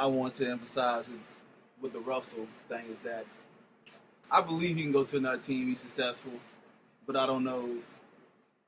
I want to emphasize with the Russell thing is that I believe he can go to another team, be successful, but I don't know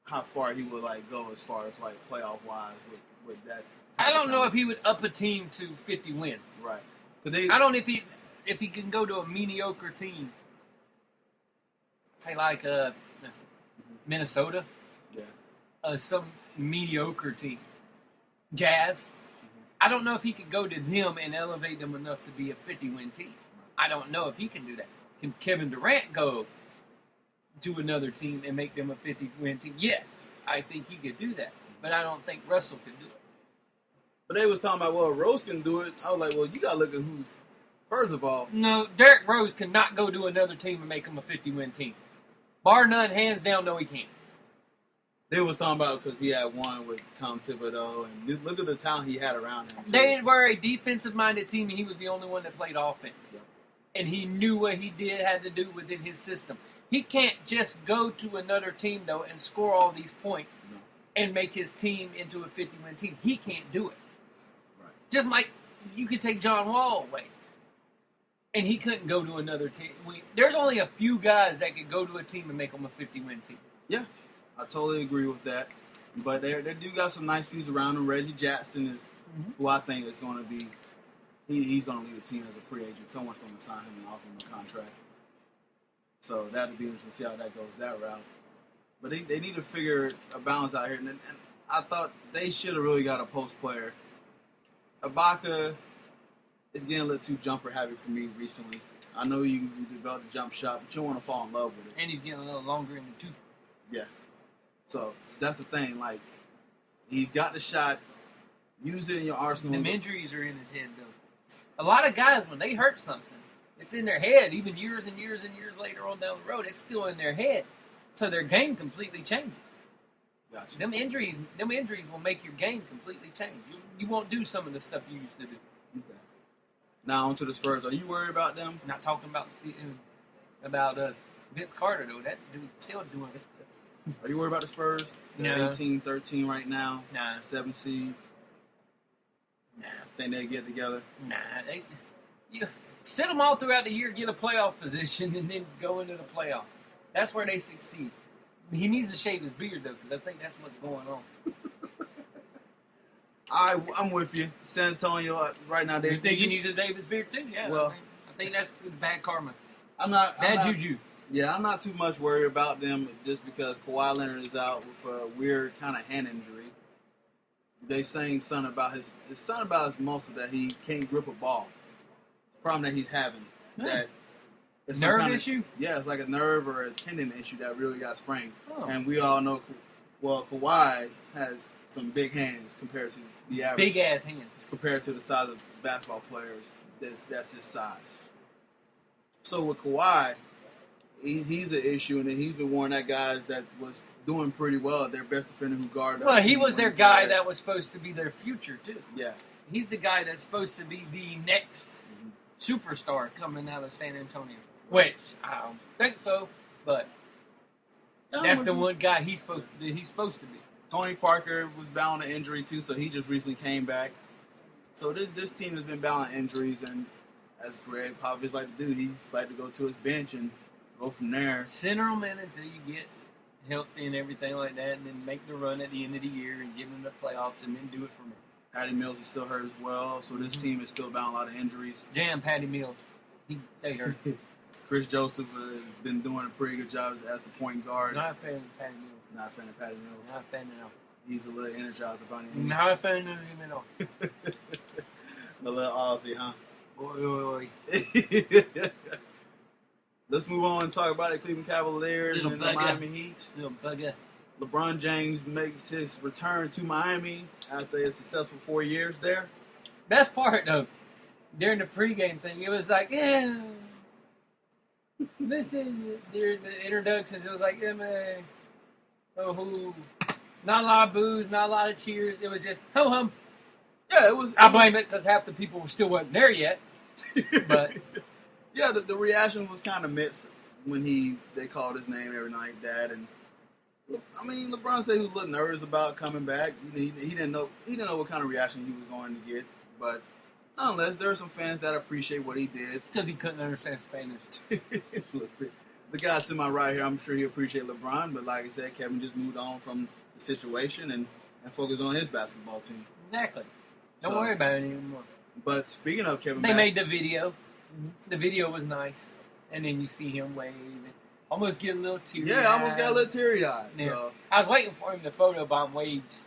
how far he would go as far as playoff wise with that. I don't know if he would up a team to 50 wins. Right. I don't know if he can go to a mediocre team. Say Minnesota. Yeah. Some mediocre team. Jazz. I don't know if he could go to them and elevate them enough to be a 50-win team. I don't know if he can do that. Can Kevin Durant go to another team and make them a 50-win team? Yes, I think he could do that. But I don't think Russell could do it. But they was talking about, well, Rose can do it. I was like, well, you got to look at who's, first of all. No, Derrick Rose cannot go to another team and make them a 50-win team. Bar none, hands down, no, he can't. They was talking about because he had one with Tom Thibodeau, and look at the talent he had around him. Too. They were a defensive-minded team, and he was the only one that played offense. Yep. And he knew what he had to do within his system. He can't just go to another team, though, and score all these points and make his team into a 50-win team. He can't do it. Right. Just like you could take John Wall away, and he couldn't go to another team. There's only a few guys that could go to a team and make them a 50-win team. Yeah, I totally agree with that. But they do got some nice pieces around him. Reggie Jackson is who I think is going to be. He's going to lead the team as a free agent. Someone's going to sign him and offer him a contract. So that'll be interesting to see how that goes that route. But they need to figure a balance out here. And I thought they should have really got a post player. Ibaka is getting a little too jumper heavy for me recently. I know you developed a jump shot, but you don't want to fall in love with it. And he's getting a little longer in the tooth. Yeah. So that's the thing. He's got the shot. Use it in your arsenal. Them injuries are in his head, though. A lot of guys, when they hurt something, it's in their head. Even years and years and years later on down the road, it's still in their head. So their game completely changes. Gotcha. Them injuries will make your game completely change. You won't do some of the stuff you used to do. Okay. Now on to the Spurs. Are you worried about them? Not talking about Vince Carter, though. That dude's still doing it. Are you worried about the Spurs? They're No. 18-13 right now. Nah. 7 seed. Nah. Think they get together? Nah. You sit them all throughout the year, get a playoff position, and then go into the playoff. That's where they succeed. He needs to shave his beard, though, because I think that's what's going on. I'm with you. San Antonio, right now, You think he needs to shave his beard, too? Yeah. Well, I think that's bad karma. Bad juju. Yeah, I'm not too much worried about them just because Kawhi Leonard is out with a weird kind of hand injury. They saying something about his muscle that he can't grip a ball. Problem that he's having. That it's nerve issue? Yeah, it's like a nerve or a tendon issue that really got sprained. Oh. And we all know, Kawhi has some big hands compared to the average. Big ass hands. Compared to the size of basketball players, that's his size. So with Kawhi, he's an issue, and then he's been one of that guys that was doing pretty well. Their best defender who guarded. Well, he was their guy that was supposed to be their future, too. Yeah. He's the guy that's supposed to be the next superstar coming out of San Antonio. Which, I don't think so, but that's the one guy he's supposed to be. Tony Parker was bound to injury, too, so he just recently came back. So this team has been bound to injuries, and as Greg Popovich like to do, he's like to go to his bench and go from there. Center them in until you get healthy and everything like that, and then make the run at the end of the year and give them the playoffs, and then do it from there. Patty Mills is still hurt as well, so this team is still bound a lot of injuries. Jam Patty Mills. They hurt. Chris Joseph has been doing a pretty good job as the point guard. Not a fan of Patty Mills. Not a fan of Patty Mills. Not a fan at all. He's a little energizer bunny. Not a fan of him at all. A little Aussie, huh? Boy. Let's move on and talk about the Cleveland Cavaliers Little and the bugger. Miami Heat. Little bugger. LeBron James makes his return to Miami after a successful 4 years there. Best part, though, during the pregame thing, it was like, yeah. This is during the introductions. It was like, yeah, man. Oh, who? Not a lot of boos, not a lot of cheers. It was just ho hum. Yeah, it was. I blame it because half the people still wasn't there yet. But yeah, the reaction was kind of mixed when they called his name every night, Dad. And I mean, LeBron said he was a little nervous about coming back. He didn't know what kind of reaction he was going to get. But Unless there are some fans that appreciate what he did. Because he couldn't understand Spanish. The guy to my right here, I'm sure he appreciate LeBron, but like I said, Kevin just moved on from the situation and focused on his basketball team. Exactly. Don't worry about it anymore. But speaking of Kevin, they made the video. Mm-hmm. The video was nice, and then you see him wave, and almost get a little teary. Yeah, I almost got a little teary eyed. Yeah. So I was waiting for him to photobomb Wade's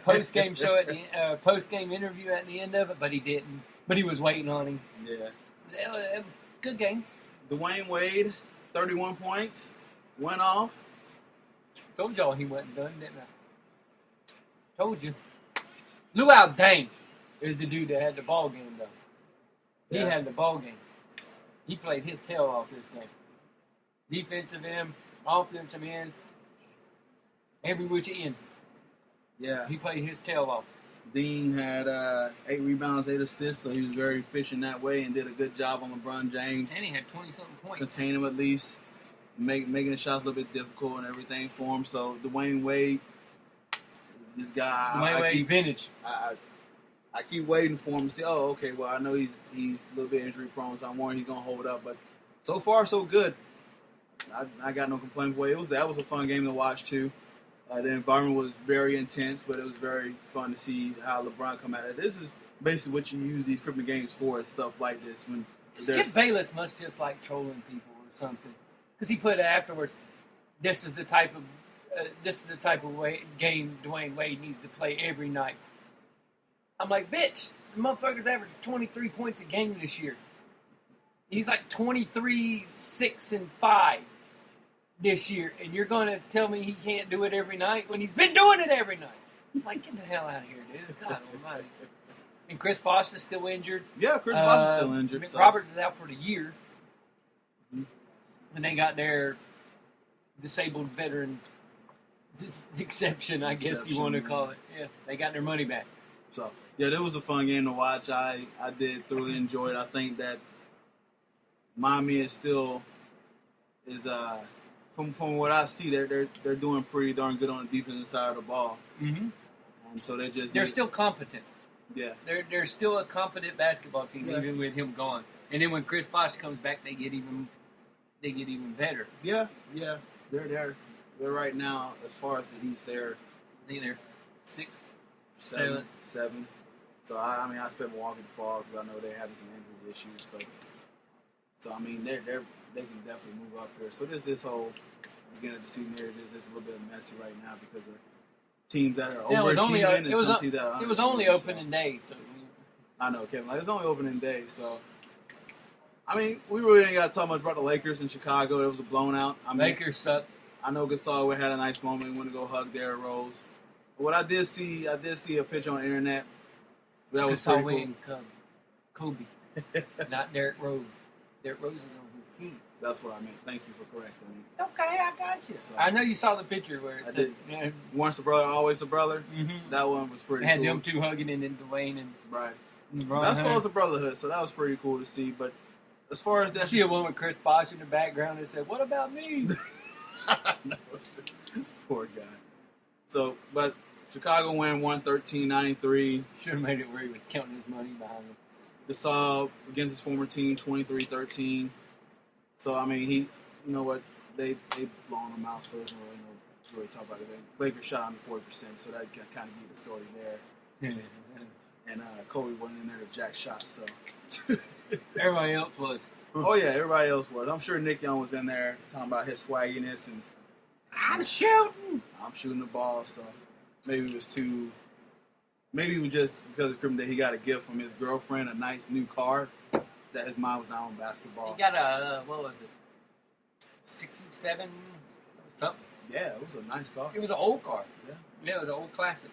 post game show at the post game interview at the end of it, but he didn't. But he was waiting on him. Yeah. Good game. Dwayne Wade, 31 points, went off. Told y'all he wasn't done, didn't I? Told you. Luau Deng is the dude that had the ball game, though. He had the ball game. He played his tail off this game. Defensive end, offensive end, every which end. Yeah. He played his tail off. Dean had 8 rebounds, 8 assists, so he was very efficient that way and did a good job on LeBron James. And he had 20-something points. Contain him at least, making the shots a little bit difficult and everything for him. So Dwayne Wade, this guy, Dwayne Wade vintage. I keep waiting for him to say, oh, okay, well, I know he's a little bit injury prone, so I'm worried he's going to hold up. But so far, so good. I got no complaints. Boy, that was a fun game to watch, too. The environment was very intense, but it was very fun to see how LeBron come at it. This is basically what you use these crypto games for, stuff like this. When Skip Bayless must just like trolling people or something, because he put it afterwards. This is the type of game Dwayne Wade needs to play every night. I'm like, bitch, the motherfucker's averaged 23 points a game this year. He's like 23, 6, and 5 this year, and you're going to tell me he can't do it every night when he's been doing it every night? I'm like, get the hell out of here, dude. God almighty. And Chris Bosh is still injured. Yeah, Chris Bosh is still injured. Roberts is out for the year. Mm-hmm. And they got their disabled veteran exception, I guess you want to call it. Yeah, they got their money back. So, yeah, it was a fun game to watch. I did thoroughly enjoy it. I think that Miami is still from what I see, they're doing pretty darn good on the defensive side of the ball. Mm-hmm. And so they're still competent. Yeah, they're still a competent basketball team, even with him gone. And then when Chris Bosh comes back, they get even better. Yeah, they're right now, as far as the East, I think they're 6th, 7th. So I expect Milwaukee to fall because I know they're having some injury issues, but so I mean they can definitely move up here. So this whole beginning of the season here is a little bit messy right now because of teams that are overachieving and some teams that are it was only opening day, so I know, Kevin. It's only opening day, so I mean we really ain't got to talk much about the Lakers in Chicago. It was a blown out. Lakers suck. I know Gasol had a nice moment. He went to go hug Derrick Rose. But what I did see a picture on the internet. That was pretty cool. Kobe, not Derrick Rose. Derrick Rose is on his team. That's what I meant. Thank you for correcting me. Okay, I got you. So, I know you saw the picture where it says, once a brother, always a brother. Mm-hmm. That one was pretty cool. Had them two hugging and then Dwayne and right. That's what was a brotherhood, so that was pretty cool to see. But as far as that, see a woman with Chris Bosh in the background and said, "What about me?" No, poor guy. So, but Chicago won 113-93. Should have made it where he was counting his money behind him. Gasol against his former team, 23-13. So, I mean, you know what, they blown him out, so there's no really talk about it. Lakers shot him 40%, so that kind of gave the story there. And Kobe wasn't in there to jack shots, so. Everybody else was. Oh, yeah, everybody else was. I'm sure Nick Young was in there talking about his swagginess and I'm shooting the ball, so maybe it was just because of Christmas Day he got a gift from his girlfriend, a nice new car, that his mind was not on basketball. He got a, what was it, 67 something? Yeah, it was a nice car. It was an old car. Yeah, it was an old classic.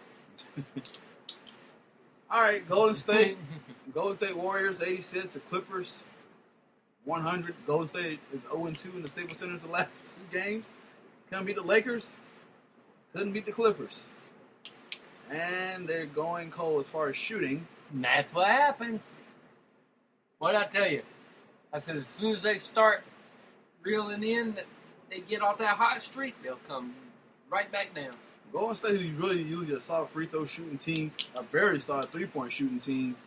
All right, Golden State Warriors 86, the Clippers 100. Golden State is 0-2 in the Staples Center the last 2 games. Couldn't beat the Lakers. Couldn't beat the Clippers. And they're going cold as far as shooting. And that's what happens. What did I tell you? I said as soon as they start reeling in, they get off that hot streak, they'll come right back down. Golden State is really usually a solid free throw shooting team, a very solid 3-point shooting team.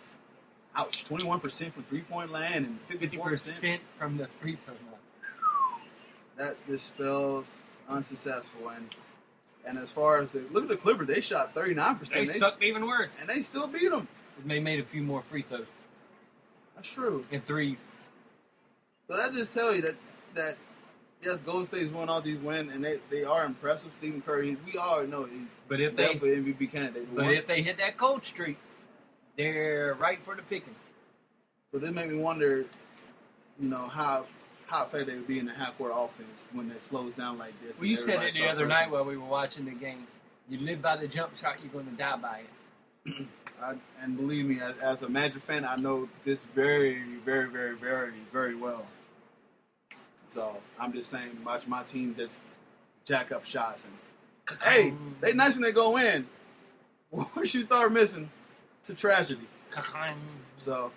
Ouch, 21% from 3-point land and 54% from the free throw line. That just spells unsuccessful. And as far as look at the Clippers, they shot 39%. They sucked even worse. And they still beat them. They made a few more free throws. That's true. And threes. So that just tells you that yes, Golden State's won all these wins, and they are impressive. Stephen Curry, we all know he's definitely an MVP candidate. But if they hit that cold streak, they're right for the picking. So this made me wonder, how effective they would be in the half-court offense when it slows down like this. Well, you said it the other night while we were watching the game. You live by the jump shot, you're going to die by it. And believe me, as a Magic fan, I know this very, very, very, very, very well. So I'm just saying, watch my team just jack up shots. And hey, they nice when they go in. Once you start missing, it's a tragedy. So,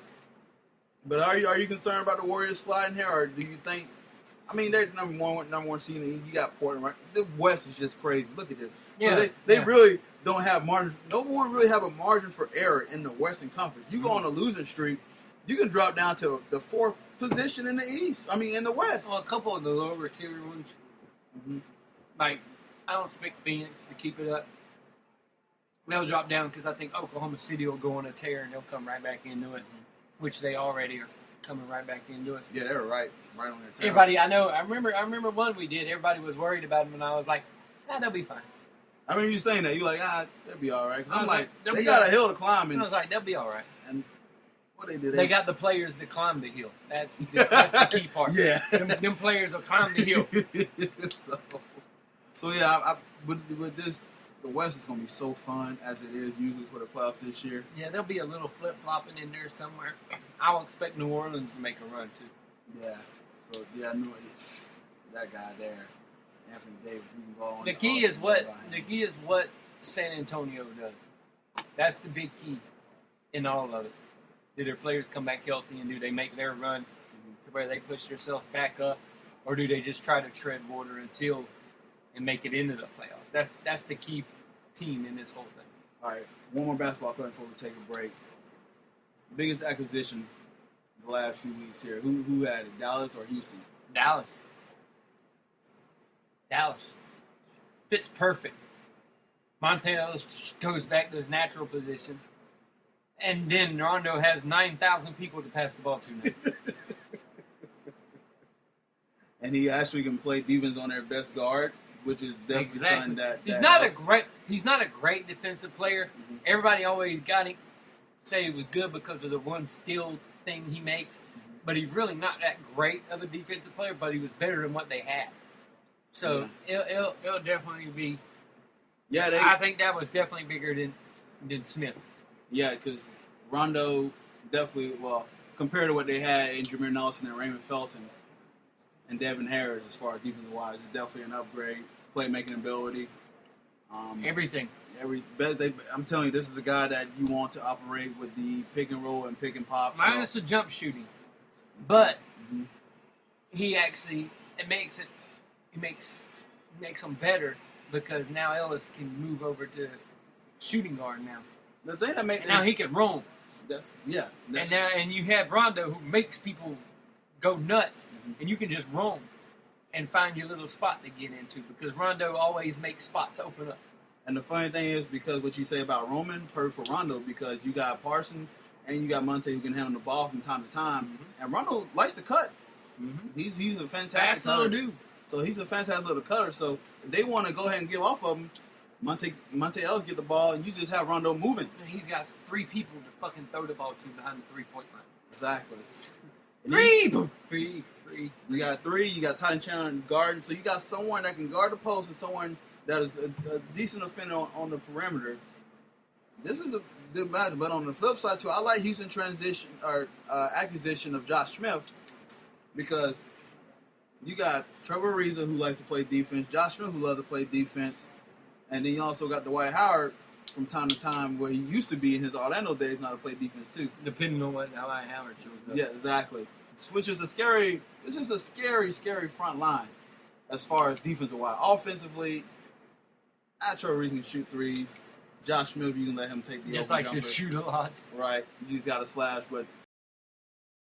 but are you concerned about the Warriors sliding here, or do you think? I mean, they're number one seed. You got Portland, right? The West is just crazy. Look at this. Yeah, so they really don't have margin. No one really have a margin for error in the Western Conference. You go on a losing streak, you can drop down to the fourth position in the East. I mean, in the West. Well, a couple of the lower tier ones, like I don't expect Phoenix to keep it up. They'll drop down because I think Oklahoma City will go on a tear and they'll come right back into it, which they already are coming right back into it. Yeah, they're right on their tail. Everybody, I know. I remember one we did. Everybody was worried about them, and I was like, they'll be fine. I remember you saying that. You're like, they'll be all right. I'm like, they got a hill to climb. And I was like, they'll be all right. And what they did, they got the players to climb the hill. That's the key part. Yeah, them players will climb the hill. so yeah, with this, the West is going to be so fun as it is usually for the playoffs this year. Yeah, there'll be a little flip flopping in there somewhere. I will expect New Orleans to make a run too. Yeah. So yeah, I knew that guy there, Anthony Davis. We can go on. The key is what San Antonio does. That's the big key in all of it. Do their players come back healthy, and do they make their run to where they push themselves back up, or do they just try to tread water and make it into the playoffs? That's the key team in this whole thing. All right, one more basketball question before we take a break. Biggest acquisition the last few weeks here. Who had it, Dallas or Houston? Dallas. Fits perfect. Monte Ellis goes back to his natural position. And then Rondo has 9,000 people to pass the ball to now. And he actually can play defense on their best guard, which is definitely something that he's not a great defensive player. Mm-hmm. Everybody always got him say he was good because of the one steal thing he makes, but he's really not that great of a defensive player. But he was better than what they had, so it'll definitely be. Yeah, I think that was definitely bigger than Smith. Yeah, because Rondo definitely, compared to what they had in Jameer Nelson and Raymond Felton and Devin Harris, as far as defensive-wise, it's definitely an upgrade. Playmaking ability. Everything. I'm telling you, this is a guy that you want to operate with the pick and roll and pick and pop. Minus the jump shooting. But he actually, it makes him better because now Ellis can move over to shooting guard now. The thing that makes now he can roam. And you have Rondo who makes people go nuts, and you can just roam and find your little spot to get into because Rondo always makes spots open up. And the funny thing is, because what you say about Roman, perfect for Rondo, because you got Parsons and you got Monte who can handle the ball from time to time, and Rondo likes to cut. He's a fantastic fast cutter. little dude. So he's a fantastic little cutter. So if they want to go ahead and give off of him, Monte Ellis get the ball, and you just have Rondo moving. And he's got 3 people to fucking throw the ball to behind the 3-point line. Exactly. Three. You got 3. You got Tyson Chandler guarding. So you got someone that can guard the post and someone that is a decent offender on the perimeter. This is a good match. But on the flip side, too, I like Houston acquisition of Josh Smith because you got Trevor Ariza, who likes to play defense, Josh Smith, who loves to play defense, and then you also got Dwight Howard from time to time, where he used to be in his Orlando days, now to play defense too. Depending on what Dwight Howard shows up. Yeah, exactly. Which is a scary front line as far as defensive wise. Offensively, Trevor Ariza can shoot threes. Josh Smith, you can let him take the Just open like jumper. to shoot a lot. Right. You just got to slash, but